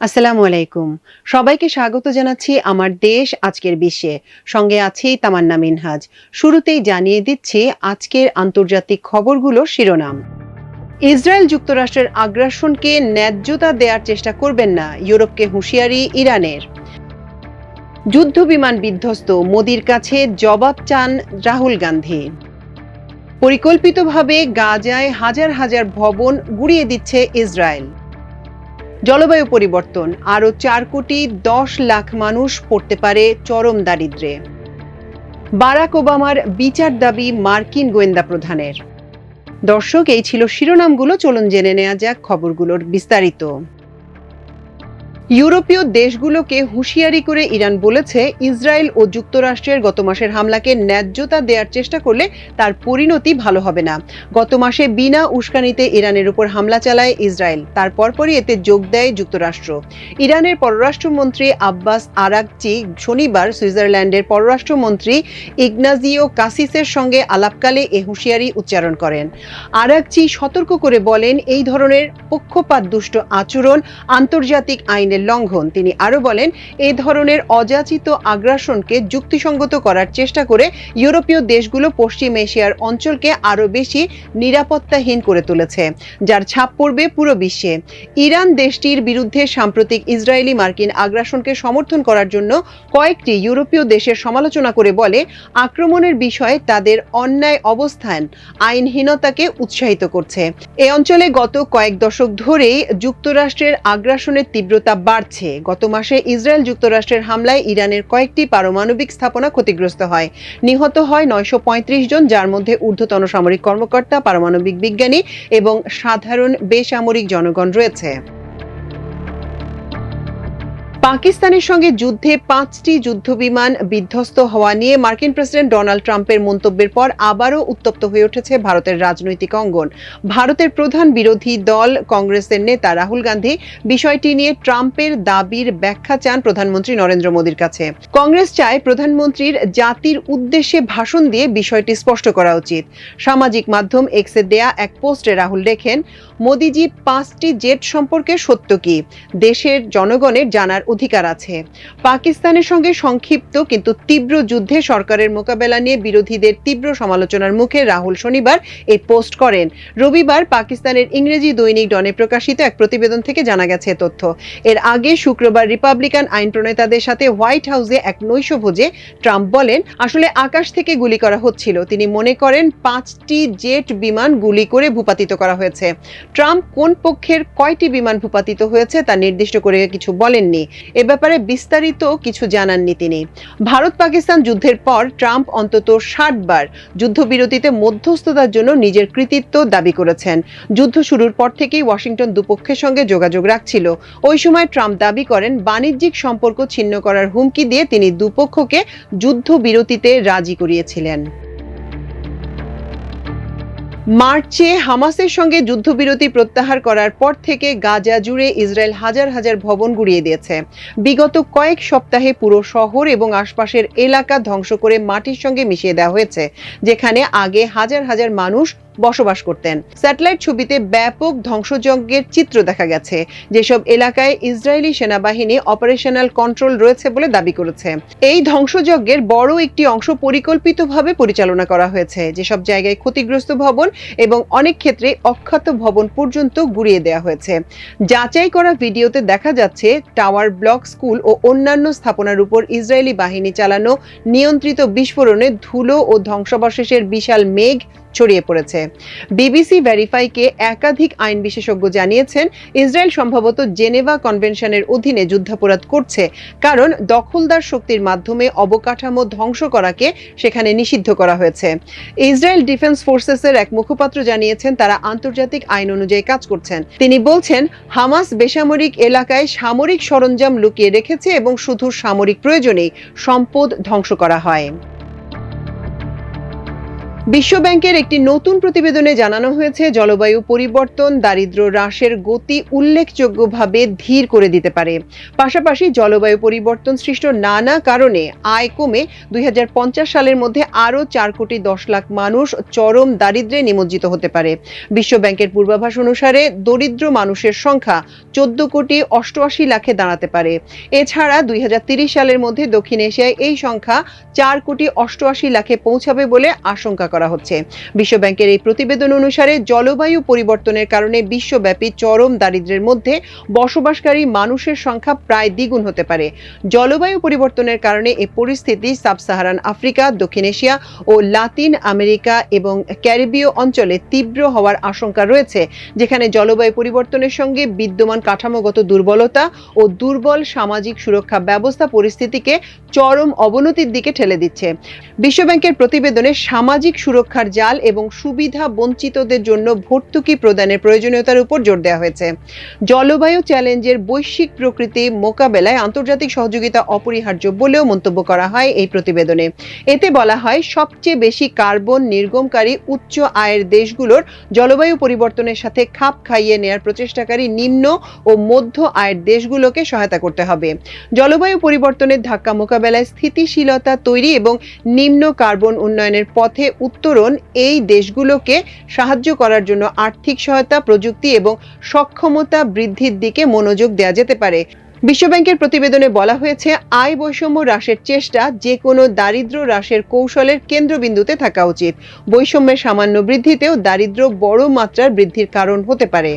আসসালামু আলাইকুম। সবাইকে স্বাগত জানাচ্ছি আমার দেশ আজকের বিশ্বে। সঙ্গে আছি তামান্না মিনহাজ। শুরুতেই জানিয়ে দিচ্ছি আজকের আন্তর্জাতিক খবরগুলোর শিরোনাম। ইসরায়েল যুক্তরাষ্ট্রের আগ্রাসনকে ন্যায্যতা দেওয়ার চেষ্টা করবেন না, ইউরোপকে হুঁশিয়ারি ইরানের। যুদ্ধ বিমান বিধ্বস্ত, মোদির কাছে জবাব চান রাহুল গান্ধী। পরিকল্পিতভাবে গাজায় হাজার হাজার ভবন গুঁড়িয়ে দিচ্ছে ইসরায়েল। জলবায়ু পরিবর্তন, আরও 4,10,00,000 মানুষ পড়তে পারে চরম দারিদ্র্যে। বারাক ওবামার বিচার দাবি মার্কিন গোয়েন্দা প্রধানের। দর্শক, এই ছিল শিরোনামগুলো। চলুন জেনে নেওয়া যাক খবরগুলোর বিস্তারিত। ইউরোপীয় দেশগুলোকে হুঁশিয়ারি করে ইরান বলেছে, ইসরায়েল ও যুক্তরাষ্ট্রের গত মাসের হামলাকে ন্যায্যতা দেওয়ার চেষ্টা করলে তার পরিণতি ভালো হবে না। গত মাসে বিনা উস্কানিতে ইরানের উপর হামলা চালায় ইসরায়েল, তার পরপরই এতে যোগ দেয় যুক্তরাষ্ট্র। ইরানের পররাষ্ট্রমন্ত্রী আব্বাস আরাগচি শনিবার সুইজারল্যান্ডের পররাষ্ট্রমন্ত্রী ইগনাজিও কাসিসের সঙ্গে আলাপকালে এ হুঁশিয়ারি উচ্চারণ করেন। আরাগচি সতর্ক করে বলেন, এই ধরনের পক্ষপাতদুষ্ট আচরণ আন্তর্জাতিক আইনের লঙ্ঘন। তিনি আরো বলেন, এই ধরনের অযাচিত আগ্রাসনকে যুক্তিসঙ্গত করার চেষ্টা করে ইউরোপীয় দেশগুলো পশ্চিম এশিয়ার অঞ্চলকে আরো বেশি নিরাপত্তাহীন করে তুলেছে, যার ছাপ পড়বে পুরো বিশ্বে। ইরান দেশটির বিরুদ্ধে সাম্প্রতিক ইসরায়েলি মার্কিন আগ্রাসনকে সমর্থন করার জন্য কয়েকটি ইউরোপীয় দেশের সমালোচনা করে বলে, আক্রমণের বিষয়ে তাদের অন্যায় অবস্থান আইনহীনতাকে উৎসাহিত করছে। এই অঞ্চলে গত কয়েক দশক ধরেই যুক্তরাষ্ট্রের আগ্রাসনের তীব্রতা বাড়ছে। গত মাসে ইসরায়েল যুক্তরাষ্ট্রের হামলায় ইরানের কয়েকটি পারমাণবিক স্থাপনা ক্ষতিগ্রস্ত হয়। নিহত হয় 935 জন, যার মধ্যে ঊর্ধ্বতন সামরিক কর্মকর্তা, পারমাণবিক বিজ্ঞানী এবং সাধারণ বেসামরিক জনগণ রয়েছে। পাকিস্তানের সঙ্গে যুদ্ধে 5টি যুদ্ধবিমান বিধ্বস্ত হওয়া নিয়ে মার্কিন প্রেসিডেন্ট ডোনাল্ড ট্রাম্পের মন্তব্যের পর আবারও উত্তপ্ত হয়ে উঠেছে ভারতের রাজনৈতিক অঙ্গন। ভারতের প্রধান বিরোধী দল কংগ্রেসের নেতা রাহুল গান্ধী বিষয়টি নিয়ে ট্রাম্পের দাবির ব্যাখ্যা চান প্রধানমন্ত্রী নরেন্দ্র মোদির কাছে। কংগ্রেস চায় প্রধানমন্ত্রীর জাতির উদ্দেশ্যে ভাষণ দিয়ে বিষয়টি স্পষ্ট করা উচিত। সামাজিক মাধ্যম এক্সে দেয়া এক পোস্টে রাহুল লেখেন, মোদিজি, 5টি জেট সম্পর্কে সত্য কি? দেশের জনগণের জানার অধিকার আছে। পাকিস্তানের সঙ্গে সংক্ষিপ্ত কিন্তু তীব্র যুদ্ধে সরকারের মোকাবেলা নিয়ে বিরোধীদের তীব্র সমালোচনার মুখে রাহুল শনিবার এই পোস্ট করেন। রবিবার পাকিস্তানের ইংরেজি দৈনিক ডনে প্রকাশিত এক প্রতিবেদন থেকে জানা গেছে তথ্য। এর আগে শুক্রবার রিপাবলিকান আইন প্রণেতাদের সাথে হোয়াইট হাউসে এক নৈশভোজে ট্রাম্প বলেন, আসলে আকাশ থেকে গুলি করা হচ্ছিল। তিনি মনে করেন 5টি জেট বিমান গুলি করে ভূপাতিত করা হয়েছে। ট্রাম্প কোন পক্ষের কয়টি বিমান ভূপাতিত হয়েছে তা নির্দিষ্ট করে কিছু বলেননি। এ ব্যাপারে বিস্তারিত কিছু জানাননি তিনি। ভারত পাকিস্তান যুদ্ধের পর ট্রাম্প অন্তত 60 বার যুদ্ধবিরতিতে মধ্যস্থতার জন্য নিজের কৃতিত্ব দাবি করেছেন। যুদ্ধ শুরুর পর থেকেই ওয়াশিংটন দুপক্ষের সঙ্গে যোগাযোগ রাখছিল। ওই সময় ট্রাম্প দাবি করেন, বাণিজ্যিক সম্পর্ক ছিন্ন করার হুমকি দিয়ে তিনি দুপক্ষকে যুদ্ধবিরতিতে রাজি করিয়েছিলেন। মার্চে হামাসের সঙ্গে যুদ্ধবিরতি প্রত্যাহার করার পর থেকে গাজা জুড়ে ইসরায়েল হাজার হাজার ভবন গুঁড়িয়ে দিয়েছে। বিগত কয়েক সপ্তাহে পুরো শহর এবং আশপাশের এলাকা ধ্বংস করে মাটির সঙ্গে মিশিয়ে দেওয়া হয়েছে, যেখানে আগে হাজার হাজার মানুষ বসবাস করতেন। স্যাটেলাইট ছবিতে ব্যাপক ধ্বংসযজ্ঞের চিত্র দেখা গেছে, যেসব এলাকায় ইসরায়েলি সেনাবাহিনী অপারেশনাল কন্ট্রোল রয়েছে বলে দাবি করেছে। এই ধ্বংসযজ্ঞের বড় একটি অংশ পরিকল্পিতভাবে পরিচালনা করা হয়েছে, যেসব জায়গায় ক্ষতিগ্রস্ত ভবন এবং অনেক ক্ষেত্রে অক্ষত ভবন পর্যন্ত গুঁড়িয়ে দেওয়া হয়েছে। যাচাই করা ভিডিওতে দেখা যাচ্ছে টাওয়ার ব্লক, স্কুল ও অন্যান্য স্থাপনার উপর ইসরায়েলি বাহিনী চালানো নিয়ন্ত্রিত বিস্ফোরণে ধুলো ও ধ্বংসাবশেষের বিশাল মেঘ ছড়িয়ে পড়েছে। বিবিসি ভেরিফাইকে একাধিক আইন বিশেষজ্ঞ জানিয়েছেন, ইসরায়েল সম্ভবত জেনেভা কনভেনশনের অধীনে যুদ্ধাপরাধ করছে, কারণ দখলদার শক্তির মাধ্যমে অবকাঠামো ধ্বংস করাকে সেখানে নিষিদ্ধ করা হয়েছে। ইসরায়েল ডিফেন্স ফোর্সেসের এক মুখপাত্র জানিয়েছেন, তারা আন্তর্জাতিক আইন অনুযায়ী কাজ করছেন। তিনি বলছেন, হামাস বেসামরিক এলাকায় সামরিক সরঞ্জাম লুকিয়ে রেখেছে এবং শুধু সামরিক প্রয়োজনেই সম্পদ ধ্বংস করা হয়। বিশ্বব্যাংকের একটি নতুন প্রতিবেদনে জানানো হয়েছে, জলবায়ু পরিবর্তন দারিদ্র্য হ্রাসের গতি উল্লেখযোগ্যভাবে ধীর করে দিতে পারে। পাশাপাশি জলবায়ু পরিবর্তন সৃষ্ট নানা কারণে আয় কমে 2050 সালের মধ্যে আরও 4,10,00,000 মানুষ চরম দারিদ্র্যে নিমজ্জিত হতে পারে। বিশ্বব্যাংকের পূর্বাভাস অনুসারে দরিদ্র মানুষের সংখ্যা 14,88,00,000-এ দাঁড়াতে পারে। এছাড়া 2030 সালের মধ্যে দক্ষিণ এশিয়ায় এই সংখ্যা 4,88,00,000-এ পৌঁছাবে বলে আশঙ্কা করা হচ্ছে। বিশ্বব্যাংকের এই প্রতিবেদন অনুসারে জলবায়ু পরিবর্তনের কারণে বিশ্বব্যাপী চরম দারিদ্র্যের মধ্যে বসবাসকারী মানুষের সংখ্যা প্রায় দ্বিগুণ হতে পারে। জলবায়ু পরিবর্তনের কারণে এই পরিস্থিতি সাব-সাহারান আফ্রিকা, দক্ষিণ এশিয়া ও লাতিন আমেরিকা এবং ক্যারিবীয় অঞ্চলে তীব্র হওয়ার আশঙ্কা রয়েছে, যেখানে জলবায়ু পরিবর্তনের সঙ্গে বিদ্যমান কাঠামোগত দুর্বলতা ও দুর্বল সামাজিক সুরক্ষা ব্যবস্থা পরিস্থিতিকে চরম অবনতির দিকে ঠেলে দিচ্ছে। বিশ্বব্যাংকের প্রতিবেদনে সামাজিক সুরক্ষার জাল এবং সুবিধা বঞ্চিতদের জন্য ভর্তুকি প্রদানের প্রয়োজনীয়তার উপর জোর দেওয়া হয়েছে। জলবায়ু চ্যালেঞ্জের বৈশ্বিক প্রকৃতি মোকাবেলায় আন্তর্জাতিক সহযোগিতা অপরিহার্য বলেও মন্তব্য করা হয় এই প্রতিবেদনে। এতে বলা হয়, সবচেয়ে বেশি কার্বন নির্গমকারী উচ্চ আয়ের দেশগুলোর জলবায়ু পরিবর্তনের সাথে খাপ খাইয়ে নেয়ার প্রচেষ্টাকারী নিম্ন ও মধ্য আয়ের দেশগুলোকে সহায়তা করতে হবে। জলবায়ু পরিবর্তনের ধাক্কা মোকাবেলায় স্থিতিশীলতা তৈরি এবং নিম্ন কার্বন উন্নয়নের পথে উত্তরণ এই দেশগুলোকে সাহায্য করার জন্য আর্থিক সহায়তা, প্রযুক্তি এবং সক্ষমতা বৃদ্ধির দিকে মনোযোগ দেওয়া যেতে পারে। বিশ্বব্যাংকের প্রতিবেদনে বলা হয়েছে, আয় বৈষম্য হ্রাসের চেষ্টা যে কোনো দারিদ্র্য হ্রাসের কৌশলের কেন্দ্রবিন্দুতে থাকা উচিত। বৈষম্যের সামান্য বৃদ্ধিতেও দারিদ্র্য বড় মাত্রার বৃদ্ধির কারণ হতে পারে।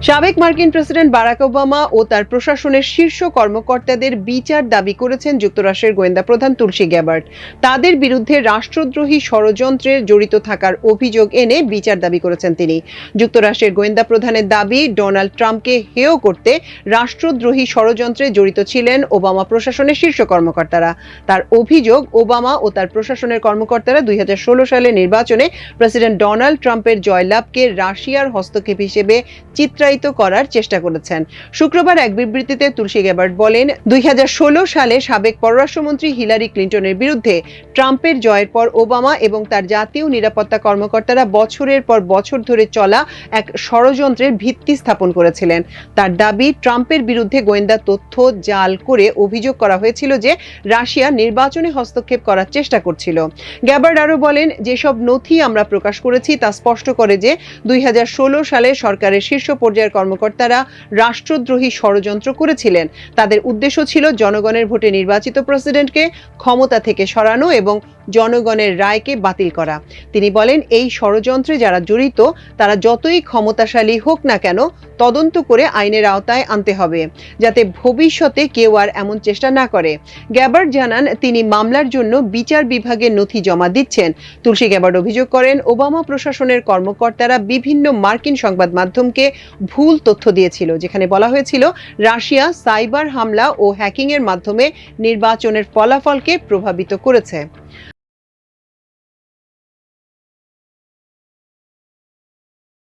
সাবেক মার্কিন প্রেসিডেন্ট বারাক ওবামা ও তার প্রশাসনের শীর্ষ কর্মকর্তাদের বিচার দাবি করেছেন যুক্তরাষ্ট্রের গোয়েন্দা প্রধান তুলসী গ্যাবার্ড। তাদের বিরুদ্ধে রাষ্ট্রদ্রোহী ষড়যন্ত্রে জড়িত থাকার অভিযোগ এনে বিচার দাবি করেছেন তিনি। যুক্তরাষ্ট্রের গোয়েন্দা প্রধানের দাবি, ডোনাল্ড ট্রাম্পকে হেয় করতে রাষ্ট্রদ্রোহী ষড়যন্ত্রে জড়িত ছিলেন ওবামা প্রশাসনের শীর্ষ কর্মকর্তারা। তার অভিযোগ, ওবামা ও তার প্রশাসনের কর্মকর্তারা 2016 সালের নির্বাচনে প্রেসিডেন্ট ডোনাল্ড ট্রাম্পের জয়লাভকে রাশিয়ার হস্তক্ষেপ হিসেবে চিত্রায়িত করার চেষ্টা করেছেন। শুক্রবার এক বিবৃতিতে তুলসী গ্যাবার্ড বলেন, 2016 সালে সাবেক পররাষ্ট্রমন্ত্রী হিলারি ক্লিন্টনের বিরুদ্ধে ট্রাম্পের জয়ের পর ওবামা এবং তার জাতীয় নিরাপত্তা কর্মকর্তারা বছরের পর বছর ধরে চলা এক ষড়যন্ত্রের ভিত্তি স্থাপন করেছিলেন। তার দাবি, ট্রাম্পের বিরুদ্ধে গোয়েন্দা তথ্য জাল করে অভিযোগ করা হয়েছিল যে রাশিয়া নির্বাচনে হস্তক্ষেপ করার চেষ্টা করছিল। গ্যাবার্ড আরও বলেন, যেসব নথি আমরা প্রকাশ করেছি তা স্পষ্ট করে যে 2016 সালে সরকারের শীর্ষ পর্যায়ের কর্মকর্তারা রাষ্ট্রদ্রোহী ষড়যন্ত্র করেছিলেন। তাদের উদ্দেশ্য ছিল জনগণের ভোটে নির্বাচিত প্রেসিডেন্টকে ক্ষমতা থেকে সরানো এবং জনগণের রায়কে বাতিল করা। তিনি বলেন, এই ষড়যন্ত্রে যারা জড়িত তারা যতই ক্ষমতাশালী হোক না কেন, তদন্ত করে আইনের আওতায় আনতে হবে, যাতে ভবিষ্যতে কেউ আর এমন চেষ্টা না করে। গ্যাবার্ড জানান, তিনি মামলার জন্য বিচার বিভাগে নথি জমা দিচ্ছেন। তুলসী গ্যাবার্ড অভিযোগ করেন, ওবামা প্রশাসনের কর্মকর্তারা বিভিন্ন মার্কিন সংবাদ মাধ্যমকে ভুল তথ্য দিয়েছিল, যেখানে বলা হয়েছিল রাশিয়া সাইবার হামলা ও হ্যাকিংয়ের মাধ্যমে নির্বাচনের ফলাফলকে প্রভাবিত করেছে।